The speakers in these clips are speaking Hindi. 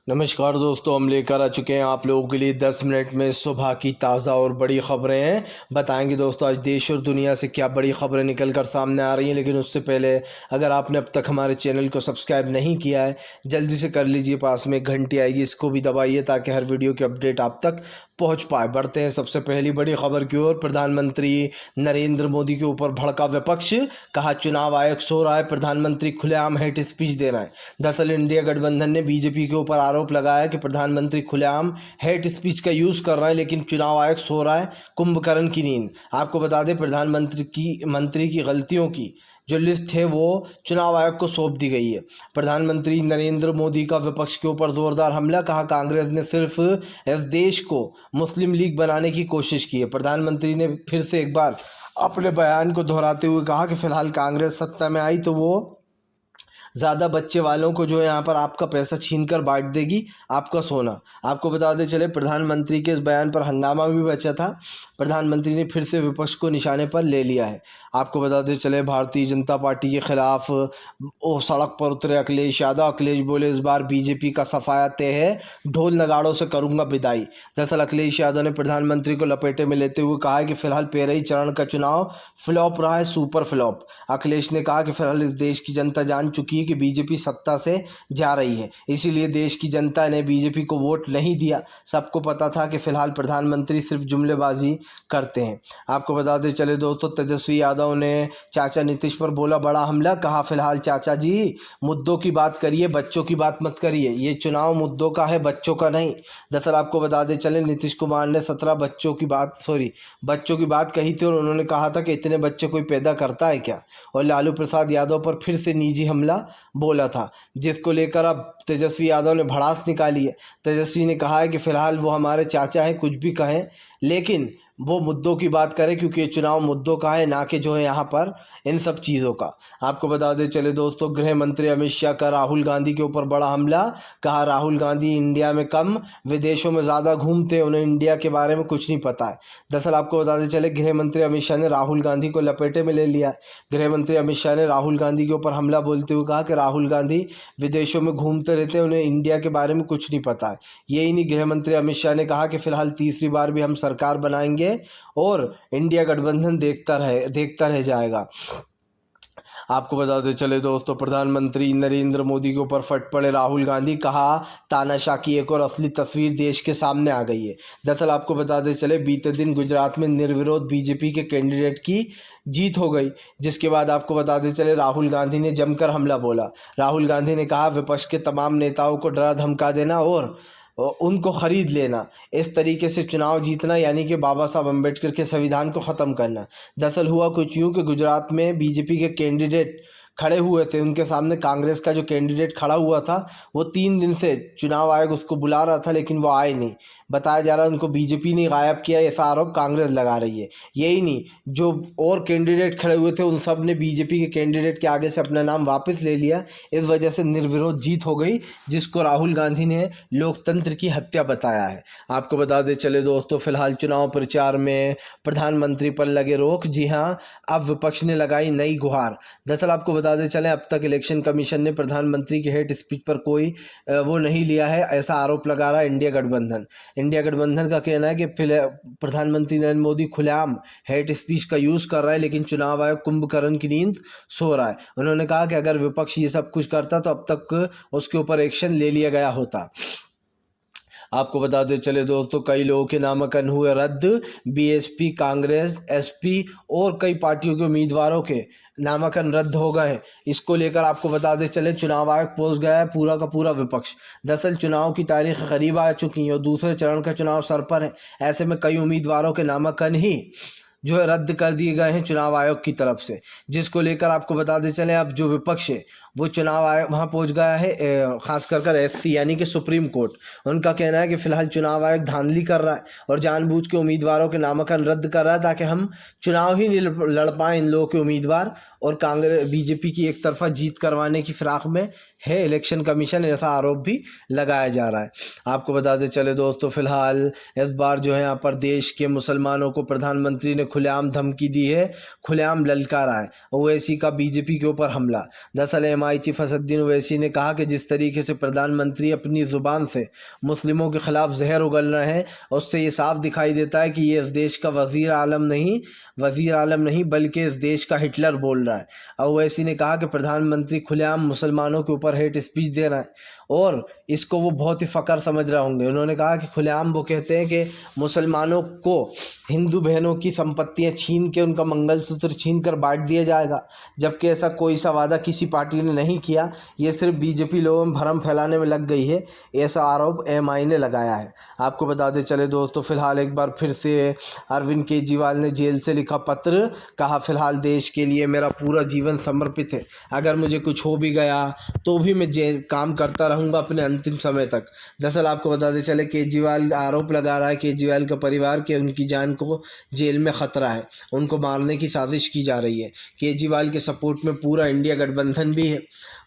नमस्कार दोस्तों, हम लेकर आ चुके हैं आप लोगों के लिए 10 मिनट में सुबह की ताज़ा और बड़ी ख़बरें हैं। बताएंगे दोस्तों आज देश और दुनिया से क्या बड़ी ख़बरें निकल कर सामने आ रही हैं। लेकिन उससे पहले अगर आपने अब तक हमारे चैनल को सब्सक्राइब नहीं किया है, जल्दी से कर लीजिए। पास में एक घंटी आएगी, इसको भी दबाइए ताकि हर वीडियो की अपडेट आप तक पहुँच पाए। बढ़ते हैं सबसे पहली बड़ी खबर की ओर। प्रधानमंत्री नरेंद्र मोदी के ऊपर भड़का विपक्ष, कहा चुनाव आयोग सो रहा है, प्रधानमंत्री खुलेआम हेट स्पीच दे रहे हैं। दरअसल इंडिया गठबंधन ने बीजेपी के ऊपर आरोप लगाया कि प्रधानमंत्री खुलेआम हेट स्पीच का यूज़ कर रहे हैं, लेकिन चुनाव आयोग सो रहा है, कुंभकर्ण की नींद। आपको बता दें प्रधानमंत्री मंत्री की गलतियों की जो लिस्ट है वो चुनाव आयोग को सौंप दी गई है। प्रधानमंत्री नरेंद्र मोदी का विपक्ष के ऊपर जोरदार हमला, कहा कांग्रेस ने सिर्फ इस देश को मुस्लिम लीग बनाने की कोशिश की है। प्रधानमंत्री ने फिर से एक बार अपने बयान को दोहराते हुए कहा कि फिलहाल कांग्रेस सत्ता में आई तो वो ज़्यादा बच्चे वालों को जो है यहाँ पर आपका पैसा छीन कर बांट देगी, आपका सोना। आपको बता दें चले प्रधानमंत्री के इस बयान पर हंगामा भी बचा था। प्रधानमंत्री ने फिर से विपक्ष को निशाने पर ले लिया है। आपको बताते चले भारतीय जनता पार्टी के खिलाफ सड़क पर उतरे अखिलेश यादव। अखिलेश बोले इस बार बीजेपी का सफाया तय है, ढोल नगाड़ों से करूंगा विदाई। दरअसल अखिलेश यादव ने प्रधानमंत्री को लपेटे में लेते हुए कहा कि फिलहाल 13 चरण का चुनाव फ्लॉप रहा है, सुपर फ्लॉप। अखिलेश ने कहा कि फिलहाल इस देश की जनता जान चुकी है कि बीजेपी सत्ता से जा रही है, इसीलिए देश की जनता ने बीजेपी को वोट नहीं दिया। सबको पता था कि फिलहाल प्रधानमंत्री सिर्फ जुमलेबाजी करते हैं। आपको बताते चले दोस्तों तेजस्वी यादव ने चाचा नीतीश पर बोला बड़ा हमला, कहा फिलहाल चाचा जी मुद्दों की बात करिए, बच्चों की बात मत करिए, ये चुनाव मुद्दों का है, बच्चों का नहीं। दरअसल आपको बताते चले नीतीश कुमार ने 17 बच्चों की बात कही थी और उन्होंने कहा था कि इतने बच्चे कोई पैदा करता है क्या। और लालू प्रसाद यादव पर फिर से निजी हमला बोला था, जिसको लेकर अब तेजस्वी यादव ने भड़ास निकाली है। तेजस्वी ने कहा है कि फिलहाल वो हमारे चाचा हैं, कुछ भी कहें लेकिन वो मुद्दों की बात करें, क्योंकि ये चुनाव मुद्दों का है, ना कि जो है यहाँ पर इन सब चीज़ों का। आपको बता दें चले दोस्तों गृह मंत्री अमित शाह का राहुल गांधी के ऊपर बड़ा हमला, कहा राहुल गांधी इंडिया में कम विदेशों में ज़्यादा घूमते, उन्हें इंडिया के बारे में कुछ नहीं पता है। दरअसल आपको बताते चले गृह मंत्री अमित शाह ने राहुल गांधी को लपेटे में ले लिया। गृह मंत्री अमित शाह ने राहुल गांधी के ऊपर हमला बोलते हुए कहा कि राहुल गांधी विदेशों में घूमते रहते हैं, उन्हें इंडिया के बारे में कुछ नहीं पता है। यही नहीं, गृह मंत्री अमित शाह ने कहा कि फिलहाल तीसरी बार भी हम सरकार बनाएंगे और इंडिया गठबंधन देखता रह जाएगा। आपको बताते चले दोस्तों प्रधानमंत्री नरेंद्र मोदी के ऊपर फट पड़े राहुल गांधी, कहा तानाशाह की एक और असली तस्वीर देश के सामने आ गई है। दरअसल आपको बताते चले बीते दिन गुजरात में निर्विरोध बीजेपी के कैंडिडेट की जीत हो गई, जिसके बाद आपको बताते चले राहुल गांधी ने जमकर हमला बोला। राहुल गांधी ने कहा विपक्ष के तमाम नेताओं को डरा धमका देना और उनको ख़रीद लेना, इस तरीके से चुनाव जीतना यानी कि बाबा साहब अम्बेडकर के संविधान को ख़त्म करना। दरअसल हुआ कुछ यूँ कि गुजरात में बीजेपी के कैंडिडेट खड़े हुए थे, उनके सामने कांग्रेस का जो कैंडिडेट खड़ा हुआ था वो 3 दिन से चुनाव आयोग उसको बुला रहा था, लेकिन वो आए नहीं। बताया जा रहा है उनको बीजेपी ने गायब किया, ऐसा आरोप कांग्रेस लगा रही है। यही नहीं, जो और कैंडिडेट खड़े हुए थे उन सब ने बीजेपी के कैंडिडेट के आगे से अपना नाम वापस ले लिया। इस वजह से निर्विरोध जीत हो गई, जिसको राहुल गांधी ने लोकतंत्र की हत्या बताया है। आपको बता दें चले दोस्तों फिलहाल चुनाव प्रचार में प्रधानमंत्री पर लगे रोक। जी हाँ, अब विपक्ष ने लगाई नई गुहार। दरअसल आपको बता दें चले अब तक इलेक्शन कमीशन ने प्रधानमंत्री के हेट स्पीच पर कोई वो नहीं लिया है, ऐसा आरोप लगा रहा है इंडिया गठबंधन। इंडिया गठबंधन का कहना है कि प्रधानमंत्री नरेंद्र मोदी खुलेआम हेट स्पीच का यूज़ कर रहा है, लेकिन चुनाव आयोग कुंभकर्ण की नींद सो रहा है। उन्होंने कहा कि अगर विपक्ष ये सब कुछ करता तो अब तक उसके ऊपर एक्शन ले लिया गया होता। आपको बताते चले दोस्तों कई लोगों के नामांकन हुए रद्द। बीएसपी, कांग्रेस, एसपी और कई पार्टियों के उम्मीदवारों के नामांकन रद्द हो गए हैं। इसको लेकर आपको बताते चले चुनाव आयोग पहुंच गया है पूरा का पूरा विपक्ष। दरअसल चुनाव की तारीख करीब आ चुकी है और दूसरे चरण का चुनाव सर पर है। ऐसे में कई उम्मीदवारों के नामांकन ही जो है रद्द कर दिए गए हैं चुनाव आयोग की तरफ से, जिसको लेकर आपको बताते चले अब जो विपक्ष है वो चुनाव आयोग वहाँ पहुँच गया है, खास कर एससी यानी कि सुप्रीम कोर्ट। उनका कहना है कि फिलहाल चुनाव आयोग धांधली कर रहा है और जानबूझ के उम्मीदवारों के नामांकन रद्द कर रहा है ताकि हम चुनाव ही नहीं लड़ पाएँ इन लोगों के उम्मीदवार, और कांग्रेस बीजेपी की एक तरफा जीत करवाने की फिराक में है इलेक्शन कमीशन, ऐसा आरोप भी लगाया जा रहा है। आपको बताते चले दोस्तों फिलहाल इस बार जो है यहाँ पर देश के मुसलमानों को प्रधानमंत्री ने खुलेआम धमकी दी है, खुलेआम ललकारा है। ओवैसी का बीजेपी के ऊपर हमला। दरअसल रहनुमाई चीफ असदुद्दीन ओवैसी ने कहा कि जिस तरीके से प्रधानमंत्री अपनी ज़ुबान से मुस्लिमों के ख़िलाफ़ जहर उगल रहे हैं, उससे ये साफ दिखाई देता है कि ये इस देश का वज़ीर आलम नहीं बल्कि इस देश का हिटलर बोल रहा है। ओवैसी ने कहा कि प्रधानमंत्री खुलेआम मुसलमानों के ऊपर हेट स्पीच दे रहा है और इसको वो बहुत ही फ़ख्र समझ रहे होंगे। उन्होंने कहा कि खुलेआम वो कहते हैं कि मुसलमानों को हिंदू बहनों की संपत्तियां छीन के उनका मंगलसूत्र छीन कर बांट दिया जाएगा, जबकि ऐसा कोई सा वादा किसी पार्टी ने नहीं किया। ये सिर्फ बीजेपी लोगों में भरम फैलाने में लग गई है, ऐसा आरोप एएमआई ने लगाया है। आपको बताते चले दोस्तों, फिलहाल एक बार फिर से अरविंद केजरीवाल ने जेल से लिखा पत्र, कहा फिलहाल देश के लिए मेरा पूरा जीवन समर्पित है, अगर मुझे कुछ हो भी गया तो भी मैं जेल काम करता रहूँगा अपने अंतिम समय तक। दरअसल आपको बताते चले, केजरीवाल आरोप लगा रहा है केजरीवाल का परिवार के उनकी जान को जेल में ख़तरा है, उनको मारने की साजिश की जा रही है। केजरीवाल के सपोर्ट में पूरा इंडिया गठबंधन भी है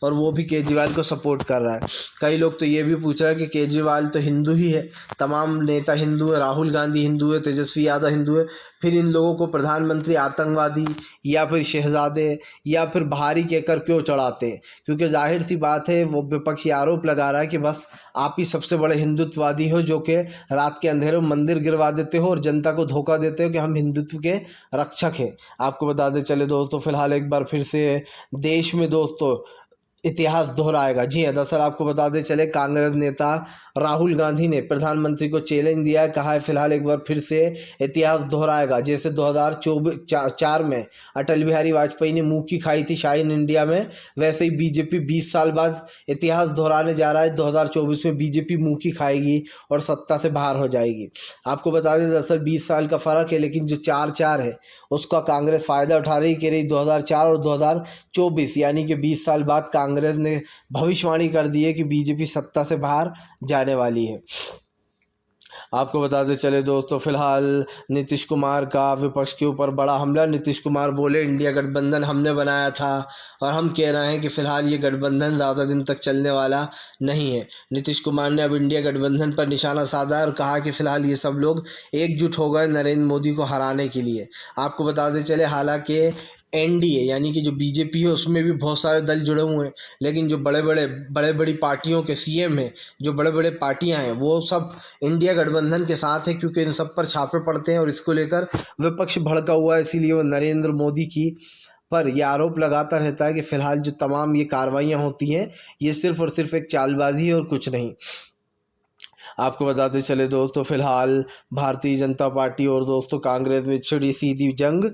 और वो भी केजरीवाल को सपोर्ट कर रहा है। कई लोग तो ये भी पूछ रहे हैं कि केजरीवाल तो हिंदू ही है, तमाम नेता हिंदू है, राहुल गांधी हिंदू है, तेजस्वी यादव हिंदू है, फिर इन लोगों को प्रधानमंत्री आतंकवादी या फिर शहजादे या फिर भारी कहकर क्यों चढ़ाते हैं? क्योंकि जाहिर सी बात है, वो विपक्षी आरोप लगा रहा है कि बस आप ही सबसे बड़े हिंदुत्ववादी हो, जो कि रात के अंधेरे में मंदिर गिरवा देते हो और जनता को धोखा देते हो कि हम हिंदुत्व के रक्षक हैं। आपको बताते चले दोस्तों, फिलहाल एक बार फिर से देश में दोस्तों इतिहास दोहराएगा। जी हाँ, दरअसल आपको बताते चले, कांग्रेस नेता राहुल गांधी ने प्रधानमंत्री को चैलेंज दिया है, कहा है फिलहाल एक बार फिर से इतिहास दोहराएगा। जैसे 2004 में अटल बिहारी वाजपेयी ने मुँह की खाई थी शाइन इंडिया में, वैसे ही बीजेपी 20 साल बाद इतिहास दोहराने जा रहा है। 2024 में बीजेपी मुँह की खाएगी और सत्ता से बाहर हो जाएगी। आपको बता दें, दरअसल 20 साल का फ़र्क है, लेकिन जो 4-4 है उसका कांग्रेस फ़ायदा उठा रही, कह रही 2004 और 2024 यानी कि 20 साल बाद कांग्रेस ने भविष्यवाणी कर दी है कि बीजेपी सत्ता से बाहर जाने वाली है। आपको बताते चले दोस्तों, फिलहाल नीतीश कुमार का विपक्ष के ऊपर बड़ा हमला। नीतीश कुमार बोले इंडिया गठबंधन हमने बनाया था और हम कह रहे हैं कि फ़िलहाल ये गठबंधन ज़्यादा दिन तक चलने वाला नहीं है। नीतीश कुमार ने अब इंडिया गठबंधन पर निशाना साधा और कहा कि फ़िलहाल ये सब लोग एकजुट हो गए नरेंद्र मोदी को हराने के लिए। आपको बताते चले, हालांकि एनडीए यानी कि जो बीजेपी है उसमें भी बहुत सारे दल जुड़े हुए हैं, लेकिन जो बड़े बड़ी पार्टियों के सीएम हैं, जो बड़े बड़े पार्टियां हैं, वो सब इंडिया गठबंधन के साथ है, क्योंकि इन सब पर छापे पड़ते हैं और इसको लेकर विपक्ष भड़का हुआ है। इसीलिए वो नरेंद्र मोदी की पर यह आरोप लगाता रहता है कि फ़िलहाल जो तमाम ये कार्रवाइयाँ होती हैं, ये सिर्फ़ और सिर्फ एक चालबाजी है और कुछ नहीं। आपको बताते चले दोस्तों, फिलहाल भारतीय जनता पार्टी और दोस्तों कांग्रेस में छिड़ी सीधी जंग।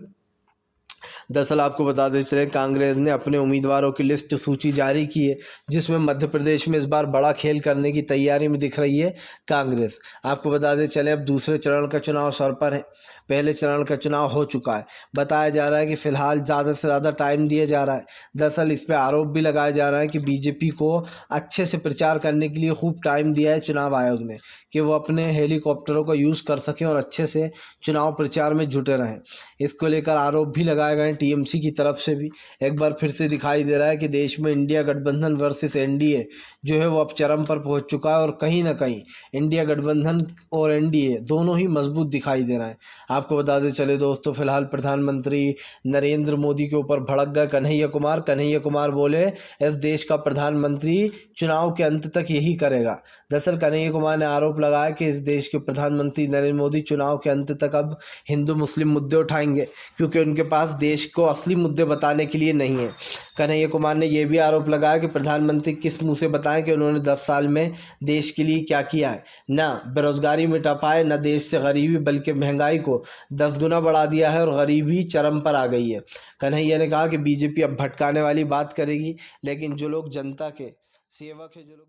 दरअसल आपको बताते चले, कांग्रेस ने अपने उम्मीदवारों की लिस्ट सूची जारी की है, जिसमें मध्य प्रदेश में इस बार बड़ा खेल करने की तैयारी में दिख रही है कांग्रेस। आपको बताते चले, अब दूसरे चरण का चुनाव सर पर है, पहले चरण का चुनाव हो चुका है। बताया जा रहा है कि फ़िलहाल ज़्यादा से ज़्यादा टाइम दिया जा रहा है। दरअसल इस पर आरोप भी लगाया जा रहा है कि बीजेपी को अच्छे से प्रचार करने के लिए खूब टाइम दिया है चुनाव आयोग ने, कि वो अपने हेलीकॉप्टरों का यूज़ कर सकें और अच्छे से चुनाव प्रचार में जुटे रहें। इसको लेकर आरोप भी लगाए गए टीएमसी की तरफ से भी। एक बार फिर से दिखाई दे रहा है कि देश में इंडिया गठबंधन वर्सेस एनडीए जो है वो अब चरम पर पहुंच चुका है और कहीं ना कहीं इंडिया गठबंधन और एनडीए दोनों ही मजबूत दिखाई दे रहा है। आपको बताते चले दोस्तों, फिलहाल प्रधानमंत्री नरेंद्र मोदी के ऊपर भड़क गए कन्हैया कुमार बोले इस देश का प्रधानमंत्री चुनाव के अंत तक यही करेगा। दरअसल कन्हैया कुमार ने आरोप लगाया कि इस देश के प्रधानमंत्री नरेंद्र मोदी चुनाव के अंत तक अब हिंदू मुस्लिम मुद्दे उठाएंगे, क्योंकि उनके पास देश को असली मुद्दे बताने के लिए नहीं है। कन्हैया कुमार ने यह भी आरोप लगाया कि प्रधानमंत्री किस मुंह से बताएं कि उन्होंने 10 साल में देश के लिए क्या किया है। ना बेरोजगारी मिटा पाए, ना देश से गरीबी, बल्कि महंगाई को 10 गुना बढ़ा दिया है और गरीबी चरम पर आ गई है। कन्हैया ने कहा कि बीजेपी अब भटकाने वाली बात करेगी, लेकिन जो लोग जनता के सेवक है, जो लोग